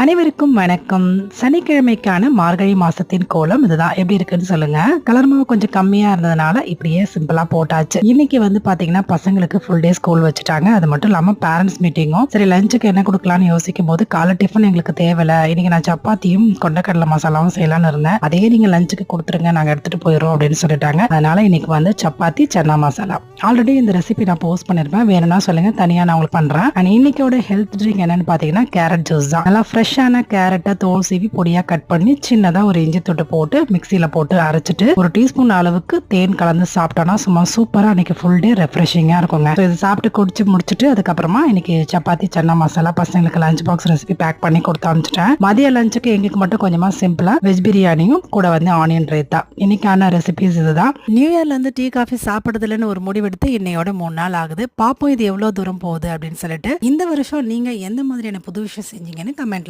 அனைவருக்கும் வணக்கம். சனிக்கிழமைக்கான மார்கழி மாசத்தின் கோலம் இதுதான். எப்படி இருக்குன்னு சொல்லுங்க. கலர் மாவு கொஞ்சம் கம்மியா இருந்ததுனால இப்படியே சிம்பிளா போட்டாச்சு. இன்னைக்கு வந்து பாத்தீங்கன்னா பசங்களுக்கு ஃபுல் டே ஸ்கூல் வச்சுட்டாங்க. அது மட்டும் இல்லாம பேரண்ட்ஸ் மீட்டிங்கும். சரி லஞ்சுக்கு என்ன கொடுக்கலாம்னு யோசிக்கும் போது காலை டிஃபன் எங்களுக்கு தேவையில்ல. இன்னைக்கு நான் சப்பாத்தியும் கொண்டக்கடலை மசாலாவும் செய்யலாம்னு இருந்தேன். அதே நீங்க லஞ்சுக்கு கொடுத்துருங்க, நாங்க எடுத்துட்டு போயிடுறோம் அப்படின்னு சொல்லிட்டாங்க. அதனால இன்னைக்கு வந்து சப்பாத்தி சன்னா மசாலா. ஆல்ரெடி இந்த ரெசிபி நான் போஸ்ட் பண்ணிருப்பேன். வேணும்னா சொல்லுங்க, தனியா நான் உங்களுக்கு பண்றேன். அண்ட் இன்னைக்கோட ஹெல்த் ட்ரிங்க் என்னன்னு பாத்தீங்கன்னா கேரட் ஜூஸ் தான். நல்லா ஃப்ரெஷ்ஷான கேரட்டை தோல் சீவி பொடியா கட் பண்ணி சின்னதா ஒரு இஞ்சி தொட்டு போட்டு மிக்சியில போட்டு அரைச்சிட்டு ஒரு டீஸ்பூன் அளவுக்கு தேன் கலந்து சாப்பிட்டோம்னா சும்மா சூப்பரா இன்னைக்கு ஃபுல் டே ரெஃப்ரெஷிங்கா இருக்குங்க. இது சாப்பிட்டு குடிச்சு முடிச்சுட்டு அதுக்கப்புறமா இன்னைக்கு சப்பாத்தி சன்னா மசாலா பசங்களுக்கு லஞ்ச் பாக்ஸ் ரெசிபி பேக் பண்ணி கொடுத்து அனுப்பிச்சிட்டேன். மதிய லஞ்சுக்கு எங்களுக்கு மட்டும் கொஞ்சமா சிம்பிளா வெஜ் பிரியாணியும் கூட வந்து ஆனியன் ரைத்தா. இன்னைக்கான ரெசிபிஸ் இதுதான். நியூ இயர்ல இருந்து டீ காஃபி சாப்பிடுறதுலன்னு ஒரு முடிவெடுத்து இன்னையோட 3 நாள் ஆகுது. பாப்போம் இது எவ்வளவு தூரம் போகுது அப்படின்னு சொல்லிட்டு. இந்த வருஷம் நீங்க எந்த மாதிரியான புது விஷயம் செஞ்சீங்கன்னு கமெண்ட்